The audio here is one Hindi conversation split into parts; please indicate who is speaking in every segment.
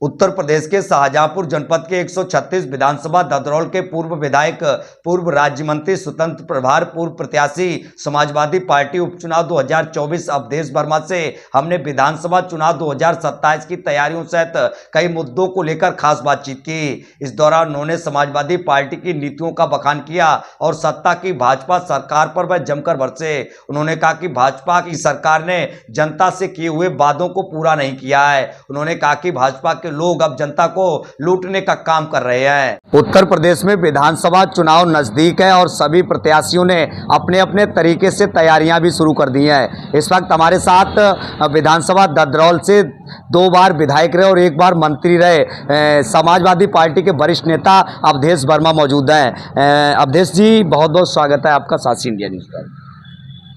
Speaker 1: उत्तर प्रदेश के शाहजहांपुर जनपद के 136 विधानसभा ददरौल के पूर्व विधायक, पूर्व राज्य मंत्री, स्वतंत्र प्रभार, पूर्व प्रत्याशी, समाजवादी पार्टी उपचुनाव 2024 अवधेश वर्मा से हमने विधानसभा चुनाव 2027 की तैयारियों सहित कई मुद्दों को लेकर खास बातचीत की। इस दौरान उन्होंने समाजवादी पार्टी की नीतियों का बखान किया और सत्ता की भाजपा सरकार पर वह जमकर बरसे। उन्होंने कहा कि भाजपा की सरकार ने जनता से किए हुए वादों को पूरा नहीं किया है। उन्होंने कहा कि भाजपा के लोग अब जनता को लूटने का काम कर रहे हैं। उत्तर प्रदेश में विधानसभा चुनाव नजदीक है और सभी प्रत्याशियों ने अपने अपने तरीके से तैयारियां भी शुरू कर दी हैं। इस वक्त हमारे साथ विधानसभा ददरौल से 2 बार विधायक रहे और 1 बार मंत्री रहे समाजवादी पार्टी के वरिष्ठ नेता अवधेश वर्मा मौजूद हैं। अवधेश जी, बहुत बहुत स्वागत है आपका साहसी इंडिया न्यूज़ पर।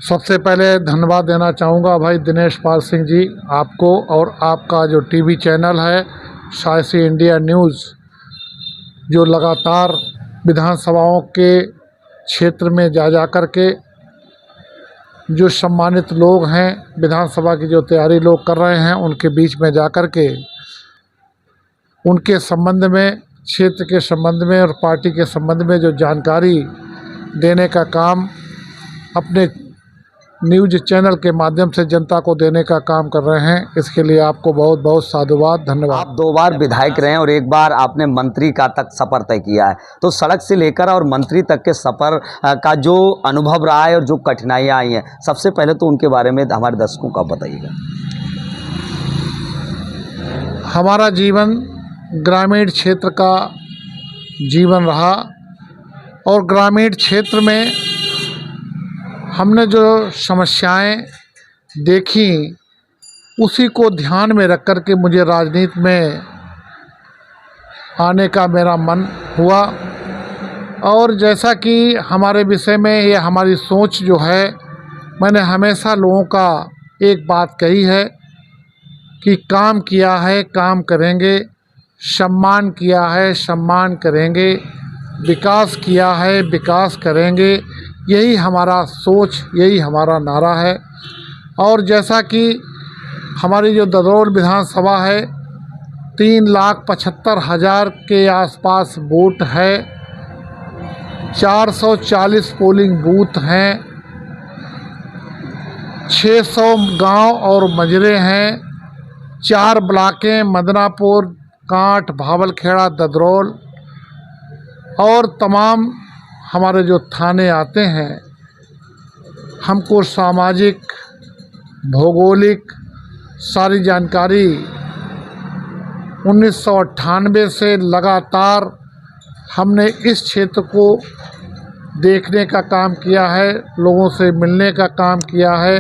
Speaker 2: सबसे पहले धन्यवाद देना चाहूँगा भाई दिनेश पाल सिंह जी, आपको और आपका जो टीवी चैनल है साहसी इंडिया न्यूज़, जो लगातार विधानसभाओं के क्षेत्र में जा कर के जो सम्मानित लोग हैं, विधानसभा की जो तैयारी लोग कर रहे हैं, उनके बीच में जा कर के उनके संबंध में, क्षेत्र के संबंध में और पार्टी के संबंध में जो जानकारी देने का काम अपने न्यूज़ चैनल के माध्यम से जनता को देने का काम कर रहे हैं। इसके लिए आपको बहुत बहुत साधुवाद, धन्यवाद।
Speaker 1: आप 2 बार विधायक रहे हैं और 1 बार आपने मंत्री का तक सफ़र तय किया है, तो सड़क से लेकर और मंत्री तक के सफ़र का जो अनुभव रहा है और जो कठिनाइयाँ आई हैं, सबसे पहले तो उनके बारे में हमारे दर्शकों को बताइएगा।
Speaker 2: हमारा जीवन ग्रामीण क्षेत्र का जीवन रहा और ग्रामीण क्षेत्र में हमने जो समस्याएं देखी, उसी को ध्यान में रख कर के मुझे राजनीति में आने का मेरा मन हुआ। और जैसा कि हमारे विषय में ये हमारी सोच जो है, मैंने हमेशा लोगों का एक बात कही है कि काम किया है काम करेंगे, सम्मान किया है सम्मान करेंगे, विकास किया है विकास करेंगे। यही हमारा सोच, यही हमारा नारा है। और जैसा कि हमारी जो ददरौल विधानसभा है, 3,75,000 के आसपास वोट है, 440 पोलिंग बूथ हैं, 600 गांव और मजरे हैं, 4 ब्लॉकें मदनापुर, कांठ, भावलखेड़ा, ददरौल और तमाम हमारे जो थाने आते हैं। हमको सामाजिक, भौगोलिक सारी जानकारी 1998 से लगातार हमने इस क्षेत्र को देखने का काम किया है, लोगों से मिलने का काम किया है,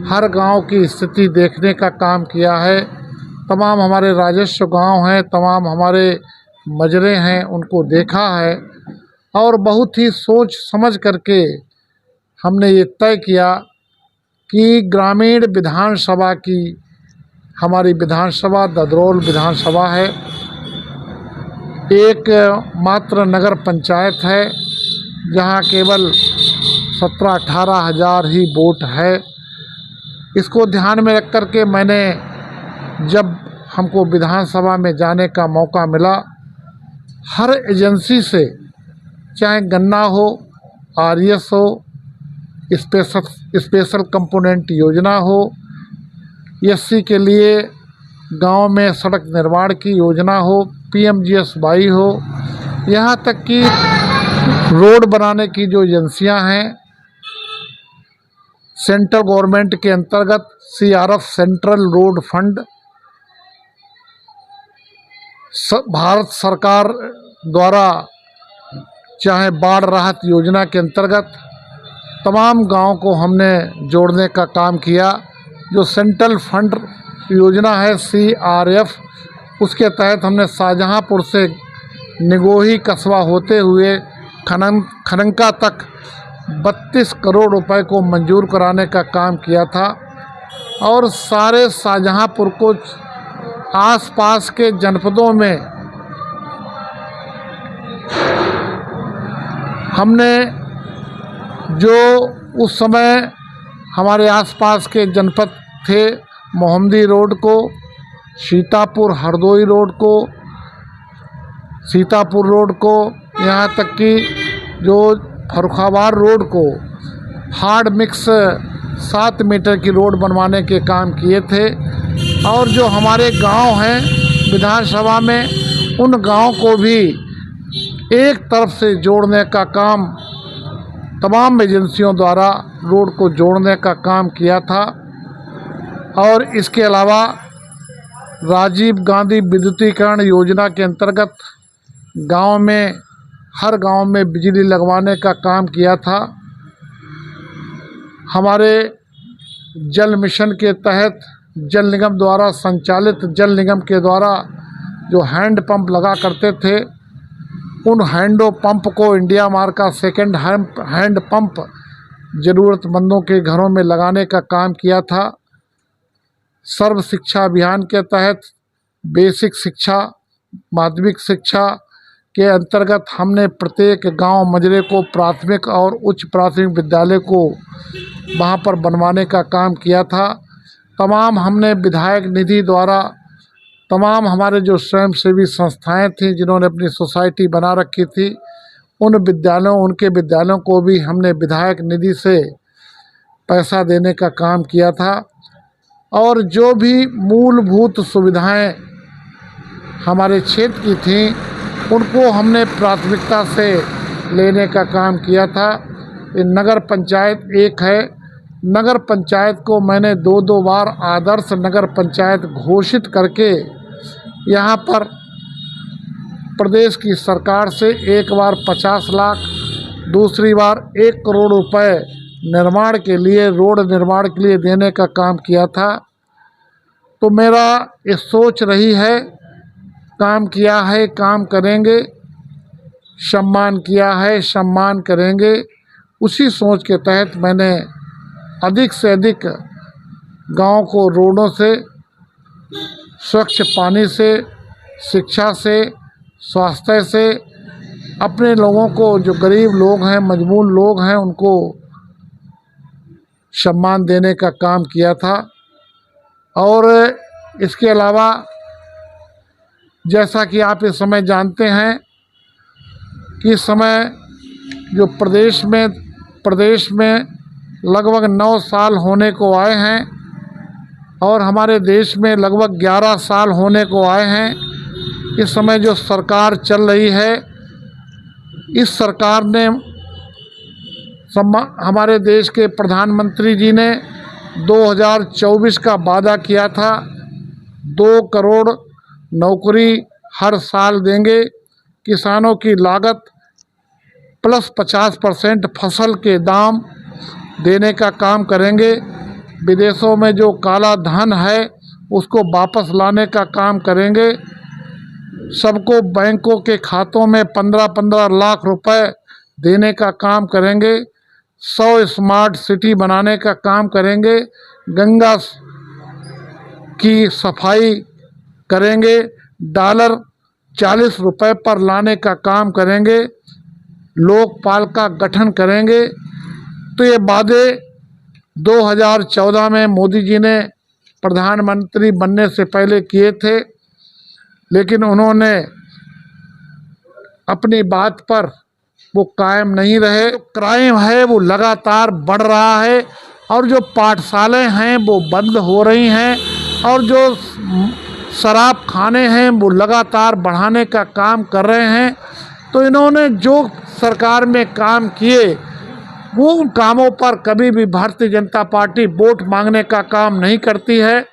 Speaker 2: हर गांव की स्थिति देखने का काम किया है। तमाम हमारे राजस्व गांव हैं, तमाम हमारे मजरे हैं, उनको देखा है और बहुत ही सोच समझ करके हमने ये तय किया कि ग्रामीण विधानसभा की, हमारी विधानसभा ददरौल विधानसभा है, एक मात्र नगर पंचायत है जहां केवल 17-18 हज़ार ही वोट है। इसको ध्यान में रख कर के मैंने, जब हमको विधानसभा में जाने का मौका मिला, हर एजेंसी से, चाहे गन्ना हो, आरएस हो, स्पेशल कंपोनेंट योजना हो, एससी के लिए गांव में सड़क निर्माण की योजना हो, PMGSY हो, यहाँ तक कि रोड बनाने की जो एजेंसियां हैं, सेंट्रल गवर्नमेंट के अंतर्गत CRF central road fund, Bharat सरकार द्वारा चाहे बाढ़ राहत योजना के अंतर्गत तमाम गांव को हमने जोड़ने का काम किया। जो सेंट्रल फंड योजना है CRF, उसके तहत हमने शाहजहांपुर से निगोही कस्बा होते हुए खनंका तक 32 करोड़ रुपए को मंजूर कराने का काम किया था। और सारे शाहजहांपुर को आसपास के जनपदों में हमने, जो उस समय हमारे आसपास के जनपद थे, मोहम्मदी रोड को सीतापुर हरदोई रोड को, सीतापुर रोड को, यहाँ तक कि जो फर्रुखाबाद रोड को हार्ड मिक्स 7 मीटर की रोड बनवाने के काम किए थे। और जो हमारे गांव हैं विधानसभा में, उन गांव को भी एक तरफ से जोड़ने का काम तमाम एजेंसियों द्वारा रोड को जोड़ने का काम किया था। और इसके अलावा राजीव गांधी विद्युतीकरण योजना के अंतर्गत गांव में, हर गांव में बिजली लगवाने का काम किया था। हमारे जल मिशन के तहत जल निगम द्वारा संचालित जल निगम के द्वारा जो हैंड पंप लगा करते थे, उन हैंडो पंप को इंडिया मार्क का सेकेंड हैंड पंप ज़रूरतमंदों के घरों में लगाने का काम किया था। सर्व शिक्षा अभियान के तहत बेसिक शिक्षा, माध्यमिक शिक्षा के अंतर्गत हमने प्रत्येक गांव मजरे को प्राथमिक और उच्च प्राथमिक विद्यालय को वहां पर बनवाने का काम किया था। तमाम हमने विधायक निधि द्वारा तमाम हमारे जो स्वयंसेवी संस्थाएं थीं जिन्होंने अपनी सोसाइटी बना रखी थी, उनके विद्यालयों को भी हमने विधायक निधि से पैसा देने का काम किया था। और जो भी मूलभूत सुविधाएं हमारे क्षेत्र की थीं, उनको हमने प्राथमिकता से लेने का काम किया था। ये नगर पंचायत एक है, नगर पंचायत को मैंने 2 बार आदर्श नगर पंचायत घोषित करके यहाँ पर प्रदेश की सरकार से एक बार 50 लाख, दूसरी बार 1 करोड़ रुपए निर्माण के लिए, रोड निर्माण के लिए देने का काम किया था। तो मेरा ये सोच रही है, काम किया है, काम करेंगे, सम्मान किया है, सम्मान करेंगे। उसी सोच के तहत मैंने अधिक से अधिक गांव को रोडों से, स्वच्छ पानी से, शिक्षा से, स्वास्थ्य से, अपने लोगों को, जो गरीब लोग हैं, मजबूर लोग हैं, उनको सम्मान देने का काम किया था। और इसके अलावा जैसा कि आप इस समय जानते हैं कि इस समय जो प्रदेश में लगभग 9 साल होने को आए हैं और हमारे देश में लगभग 11 साल होने को आए हैं। इस समय जो सरकार चल रही है, इस सरकार ने हमारे देश के प्रधानमंत्री जी ने 2024 का वादा किया था, 2 करोड़ नौकरी हर साल देंगे, किसानों की लागत प्लस 50% फसल के दाम देने का काम करेंगे, विदेशों में जो काला धन है उसको वापस लाने का काम करेंगे, सबको बैंकों के खातों में 15-15 लाख रुपए देने का काम करेंगे, 100 स्मार्ट सिटी बनाने का काम करेंगे, गंगा की सफाई करेंगे, डॉलर 40 रुपए पर लाने का काम करेंगे, लोकपाल का गठन करेंगे। तो ये वादे 2014 में मोदी जी ने प्रधानमंत्री बनने से पहले किए थे, लेकिन उन्होंने अपनी बात पर वो कायम नहीं रहे। क्राइम है वो लगातार बढ़ रहा है और जो पाठशालाएं हैं वो बंद हो रही हैं और जो शराब खाने हैं वो लगातार बढ़ाने का काम कर रहे हैं। तो इन्होंने जो सरकार में काम किए वो उन कामों पर कभी भी भारतीय जनता पार्टी वोट मांगने का काम नहीं करती है।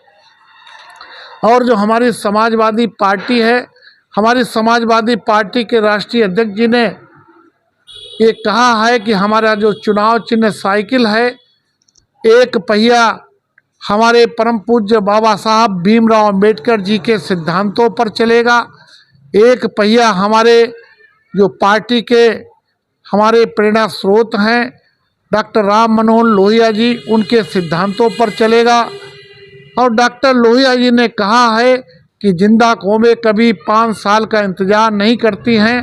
Speaker 2: और जो हमारी समाजवादी पार्टी है, हमारी समाजवादी पार्टी के राष्ट्रीय अध्यक्ष जी ने ये कहा है कि हमारा जो चुनाव चिन्ह साइकिल है, एक पहिया हमारे परम पूज्य बाबा साहब भीमराव अंबेडकर जी के सिद्धांतों पर चलेगा, एक पहिया हमारे जो पार्टी के हमारे प्रेरणा स्रोत हैं डॉक्टर राम मनोहर लोहिया जी, उनके सिद्धांतों पर चलेगा। और डॉक्टर लोहिया जी ने कहा है कि जिंदा कौमें कभी 5 साल का इंतज़ार नहीं करती हैं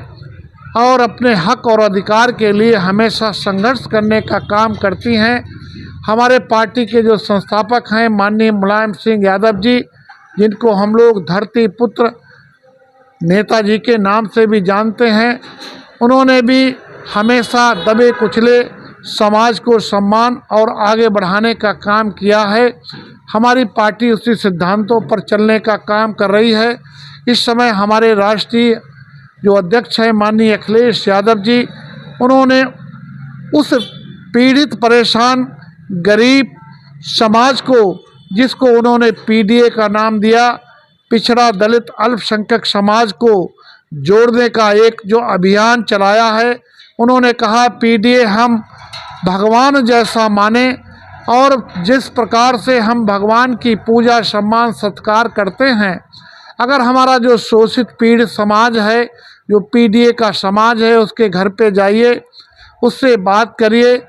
Speaker 2: और अपने हक और अधिकार के लिए हमेशा संघर्ष करने का काम करती हैं। हमारे पार्टी के जो संस्थापक हैं माननीय मुलायम सिंह यादव जी, जिनको हम लोग धरती पुत्र नेताजी के नाम से भी जानते हैं, उन्होंने भी हमेशा दबे कुचले समाज को सम्मान और आगे बढ़ाने का काम किया है। हमारी पार्टी उसी सिद्धांतों पर चलने का काम कर रही है। इस समय हमारे राष्ट्रीय जो अध्यक्ष हैं माननीय अखिलेश यादव जी, उन्होंने उस पीड़ित परेशान गरीब समाज को, जिसको उन्होंने पीडीए का नाम दिया, पिछड़ा दलित अल्पसंख्यक समाज को जोड़ने का एक जो अभियान चलाया है, उन्होंने कहा पीडीए हम भगवान जैसा माने और जिस प्रकार से हम भगवान की पूजा सम्मान सत्कार करते हैं, अगर हमारा जो शोषित पीड़ित समाज है, जो पीडीए का समाज है, उसके घर पे जाइए, उससे बात करिए,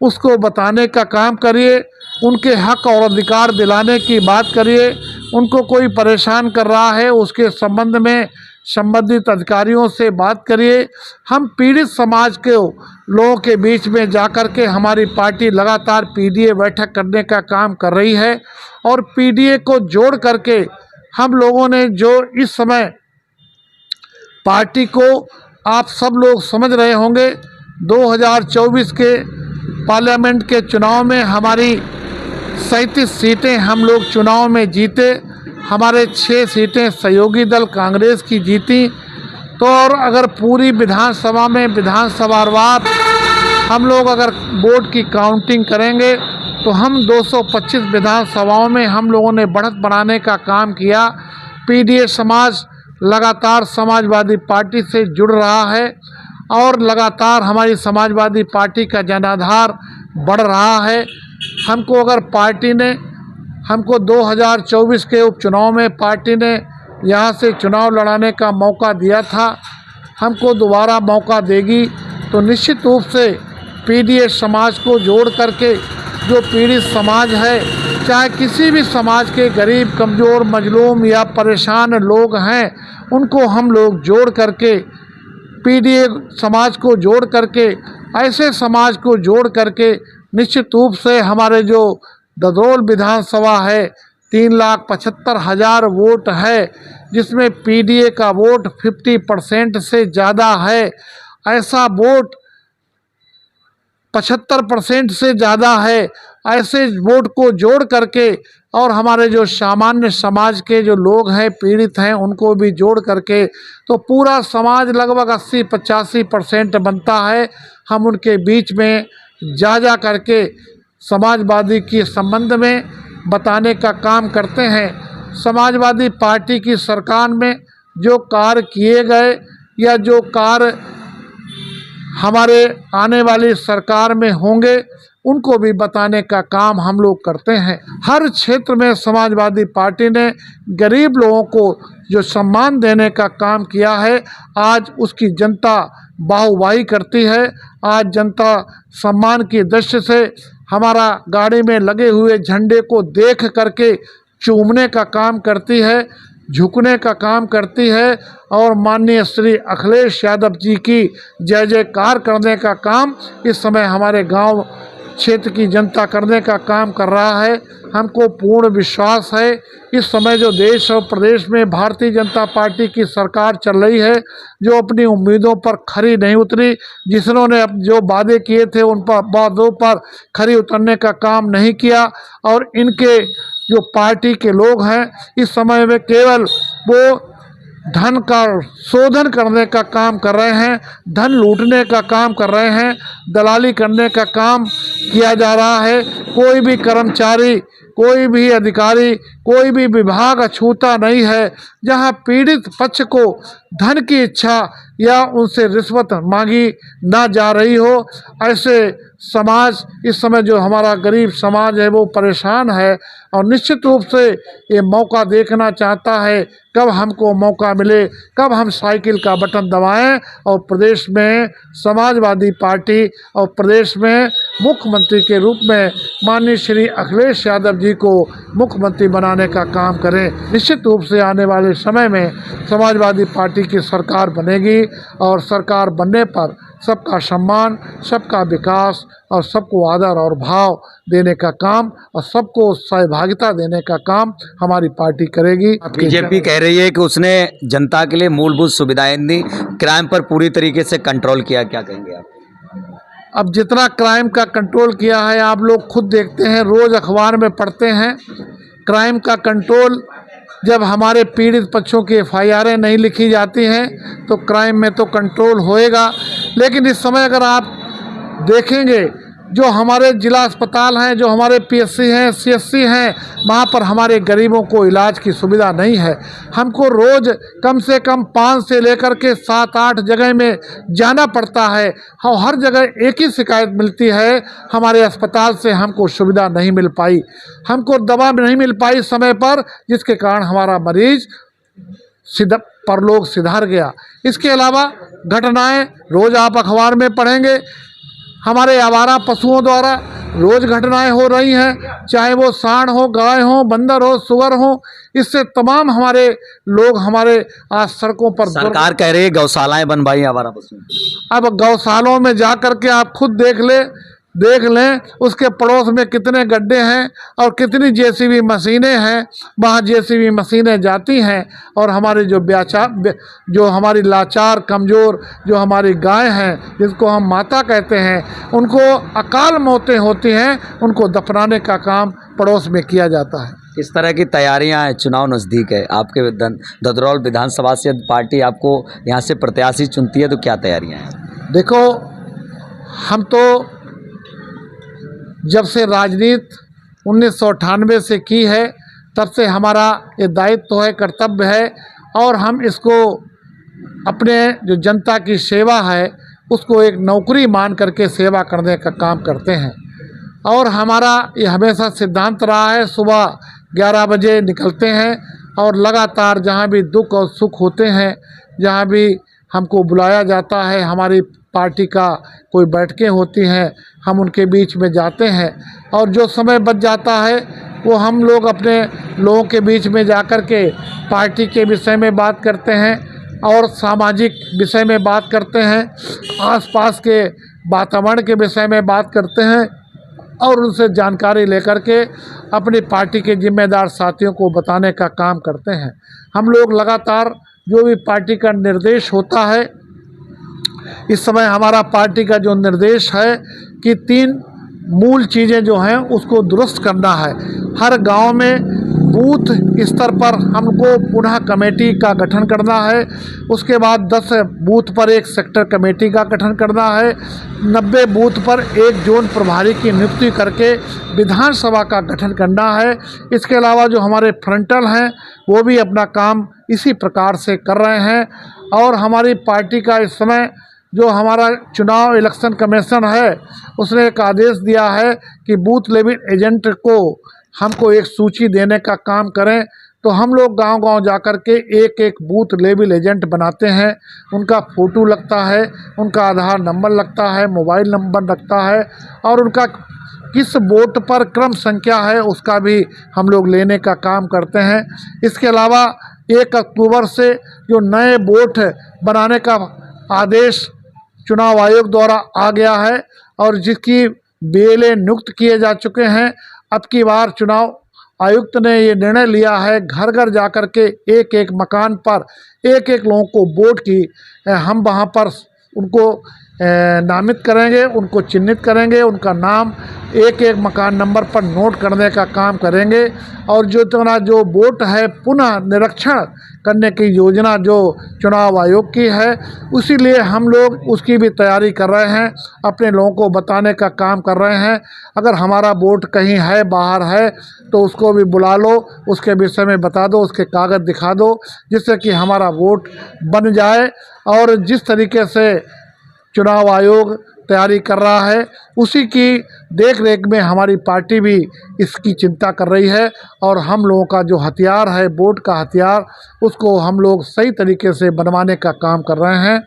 Speaker 2: उसको बताने का काम करिए, उनके हक और अधिकार दिलाने की बात करिए। उनको कोई परेशान कर रहा है, उसके संबंध में संबंधित अधिकारियों से बात करिए। हम पीड़ित समाज के लोगों के बीच में जाकर के हमारी पार्टी लगातार पीडीए बैठक करने का काम कर रही है और पीडीए को जोड़ करके हम लोगों ने जो इस समय पार्टी को, आप सब लोग समझ रहे होंगे, 2024 के पार्लियामेंट के चुनाव में हमारी 37 सीटें हम लोग चुनाव में जीते, हमारे 6 सीटें सहयोगी दल कांग्रेस की जीती। तो और अगर पूरी विधानसभा में विधानसभावार हम लोग अगर वोट की काउंटिंग करेंगे तो हम 225 विधानसभाओं में हम लोगों ने बढ़त बनाने का काम किया। पीडीए समाज लगातार समाजवादी पार्टी से जुड़ रहा है और लगातार हमारी समाजवादी पार्टी का जनाधार बढ़ रहा है। हमको अगर पार्टी ने, हमको 2024 के उपचुनाव में पार्टी ने यहाँ से चुनाव लड़ाने का मौका दिया था, हमको दोबारा मौका देगी तो निश्चित रूप से पीडीए समाज को जोड़ करके, जो पीड़ित समाज है, चाहे किसी भी समाज के गरीब कमज़ोर मजलूम या परेशान लोग हैं, उनको हम लोग जोड़ करके, पीडीए समाज को जोड़ करके, ऐसे समाज को जोड़ करके निश्चित रूप से हमारे जो ददरोल विधानसभा है 3,75,000 वोट है, जिसमें पीडीए का वोट 50% से ज़्यादा है। ऐसा वोट 75% से ज़्यादा है। ऐसे वोट को जोड़ करके और हमारे जो सामान्य समाज के जो लोग हैं, पीड़ित हैं, उनको भी जोड़ करके तो पूरा समाज लगभग 80-85% बनता है। हम उनके बीच में जा करके समाजवादी के संबंध में बताने का काम करते हैं। समाजवादी पार्टी की सरकार में जो कार्य किए गए या जो कार्य हमारे आने वाली सरकार में होंगे, उनको भी बताने का काम हम लोग करते हैं। हर क्षेत्र में समाजवादी पार्टी ने गरीब लोगों को जो सम्मान देने का काम किया है, आज उसकी जनता बाहुबाही करती है। आज जनता सम्मान की दृष्टि से हमारा गाड़ी में लगे हुए झंडे को देख करके चूमने का काम करती है, झुकने का काम करती है और माननीय श्री अखिलेश यादव जी की जय जयकार करने का काम इस समय हमारे गांव क्षेत्र की जनता करने का काम कर रहा है। हमको पूर्ण विश्वास है इस समय जो देश और प्रदेश में भारतीय जनता पार्टी की सरकार चल रही है, जो अपनी उम्मीदों पर खरी नहीं उतरी, जिन्होंने जो वादे किए थे उन पर वादों पर खरी उतरने का काम नहीं किया और इनके जो पार्टी के लोग हैं इस समय में केवल वो धन का शोधन करने का काम कर रहे हैं, धन लूटने का काम कर रहे हैं, दलाली करने का काम किया जा रहा है। कोई भी कर्मचारी, कोई भी अधिकारी, कोई भी विभाग अछूता नहीं है जहां पीड़ित पक्ष को धन की इच्छा या उनसे रिश्वत मांगी ना जा रही हो। ऐसे समाज इस समय जो हमारा गरीब समाज है वो परेशान है और निश्चित रूप से ये मौका देखना चाहता है कब हमको मौका मिले, कब हम साइकिल का बटन दबाएं और प्रदेश में समाजवादी पार्टी और प्रदेश में मुख्यमंत्री के रूप में माननीय श्री अखिलेश यादव जी को मुख्यमंत्री बना बनाने का काम करें। निश्चित रूप से आने वाले समय में समाजवादी पार्टी की सरकार बनेगी और सरकार बनने पर सबका सम्मान, सबका विकास और सबको आदर और भाव देने का काम और सबको सहभागिता देने का काम हमारी पार्टी करेगी।
Speaker 1: बीजेपी कह रही है कि उसने जनता के लिए मूलभूत सुविधाएं दी, क्राइम पर पूरी तरीके से कंट्रोल किया, क्या कहेंगे आप?
Speaker 2: अब जितना क्राइम का कंट्रोल किया है आप लोग खुद देखते हैं, रोज़ अखबार में पढ़ते हैं। क्राइम का कंट्रोल, जब हमारे पीड़ित पक्षों की एफआईआरें नहीं लिखी जाती हैं तो क्राइम में तो कंट्रोल होएगा। लेकिन इस समय अगर आप देखेंगे जो हमारे जिला अस्पताल हैं, जो हमारे पीएससी हैं, सीएससी हैं, वहाँ पर हमारे गरीबों को इलाज की सुविधा नहीं है। हमको रोज़ कम से कम 5 से लेकर के 7-8 जगह में जाना पड़ता है और हर जगह एक ही शिकायत मिलती है, हमारे अस्पताल से हमको सुविधा नहीं मिल पाई, हमको दवा नहीं मिल पाई समय पर, जिसके कारण हमारा मरीज परलोक सिधार गया। इसके अलावा घटनाएं रोज़ आप अखबार में पढ़ेंगे, हमारे आवारा पशुओं द्वारा रोज़ घटनाएं हो रही हैं, चाहे वो सांड हो, गाय हो, बंदर हो, सुअर हो। इससे तमाम हमारे लोग हमारे आज सड़कों पर,
Speaker 1: सरकार कह रही है गौशालाएं बनवाई आवारा पशु।
Speaker 2: अब गौशालों में जा कर के आप खुद देख लें उसके पड़ोस में कितने गड्ढे हैं और कितनी जेसीबी मशीनें हैं। वहाँ जेसीबी मशीनें जाती हैं और हमारे जो हमारी लाचार कमज़ोर जो हमारी गाय हैं, जिसको हम माता कहते हैं, उनको अकाल मौतें होती हैं, उनको दफनाने का काम पड़ोस में किया जाता है।
Speaker 1: किस तरह की तैयारियां हैं? चुनाव नज़दीक है, आपके ददरौल विधानसभा से पार्टी आपको यहाँ से प्रत्याशी चुनती है तो क्या तैयारियाँ हैं?
Speaker 2: देखो, हम तो जब से राजनीति 1998 से की है तब से हमारा ये दायित्व है, कर्तव्य है और हम इसको अपने जो जनता की सेवा है उसको एक नौकरी मान करके सेवा करने का काम करते हैं। और हमारा ये हमेशा सिद्धांत रहा है, सुबह 11 बजे निकलते हैं और लगातार जहाँ भी दुख और सुख होते हैं, जहाँ भी हमको बुलाया जाता है, हमारी पार्टी का कोई बैठकें होती हैं, हम उनके बीच में जाते हैं और जो समय बच जाता है वो हम लोग अपने लोगों के बीच में जाकर के पार्टी के विषय में बात करते हैं और सामाजिक विषय में बात करते हैं, आसपास के वातावरण के विषय में बात करते हैं और उनसे जानकारी लेकर के अपनी पार्टी के जिम्मेदार साथियों को बताने का काम करते हैं। हम लोग लगातार जो भी पार्टी का निर्देश होता है, इस समय हमारा पार्टी का जो निर्देश है कि 3 मूल चीज़ें जो हैं उसको दुरुस्त करना है। हर गांव में बूथ स्तर पर हमको पुनः कमेटी का गठन करना है, उसके बाद 10 बूथ पर एक सेक्टर कमेटी का गठन करना है, 90 बूथ पर एक जोन प्रभारी की नियुक्ति करके विधानसभा का गठन करना है। इसके अलावा जो हमारे फ्रंटल हैं वो भी अपना काम इसी प्रकार से कर रहे हैं और हमारी पार्टी का इस समय जो हमारा चुनाव इलेक्शन कमीशन है उसने एक आदेश दिया है कि बूथ लेवल एजेंट को हमको एक सूची देने का काम करें। तो हम लोग गांव-गांव जाकर के एक बूथ लेवल एजेंट बनाते हैं, उनका फ़ोटो लगता है, उनका आधार नंबर लगता है, मोबाइल नंबर लगता है और उनका किस बूथ पर क्रम संख्या है उसका भी हम लोग लेने का काम करते हैं। इसके अलावा 1 अक्टूबर से जो नए बूथ बनाने का आदेश चुनाव आयोग द्वारा आ गया है और जिसकी बीएलए नियुक्त किए जा चुके हैं, अब की बार चुनाव आयुक्त ने ये निर्णय लिया है घर घर जाकर के एक मकान पर एक लोगों को वोट की हम वहाँ पर उनको नामित करेंगे, उनको चिन्हित करेंगे, उनका नाम एक मकान नंबर पर नोट करने का काम करेंगे और जो वोट है पुनः निरीक्षण करने की योजना जो चुनाव आयोग की है, उसीलिए हम लोग उसकी भी तैयारी कर रहे हैं, अपने लोगों को बताने का काम कर रहे हैं। अगर हमारा वोट कहीं है, बाहर है तो उसको भी बुला लो, उसके विषय में बता दो, उसके कागज़ दिखा दो, जिससे कि हमारा वोट बन जाए। और जिस तरीके से चुनाव आयोग तैयारी कर रहा है उसी की देख रेख में हमारी पार्टी भी इसकी चिंता कर रही है और हम लोगों का जो हथियार है, वोट का हथियार, उसको हम लोग सही तरीके से बनवाने का काम कर रहे हैं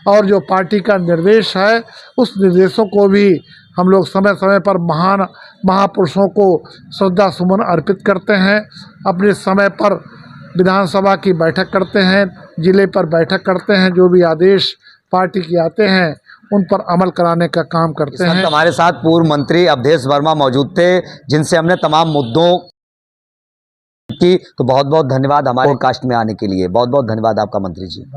Speaker 2: और जो पार्टी का निर्देश है उस निर्देशों को भी हम लोग समय समय पर महान महापुरुषों को श्रद्धा सुमन अर्पित करते हैं। अपने समय पर विधानसभा की बैठक करते हैं, जिले पर बैठक करते हैं, जो भी आदेश पार्टी के आते हैं उन पर अमल कराने का काम करते हैं।
Speaker 1: हमारे साथ पूर्व मंत्री अवधेश वर्मा मौजूद थे, जिनसे हमने तमाम मुद्दों की। तो बहुत बहुत धन्यवाद हमारे पॉडकास्ट में आने के लिए। बहुत बहुत धन्यवाद आपका मंत्री जी।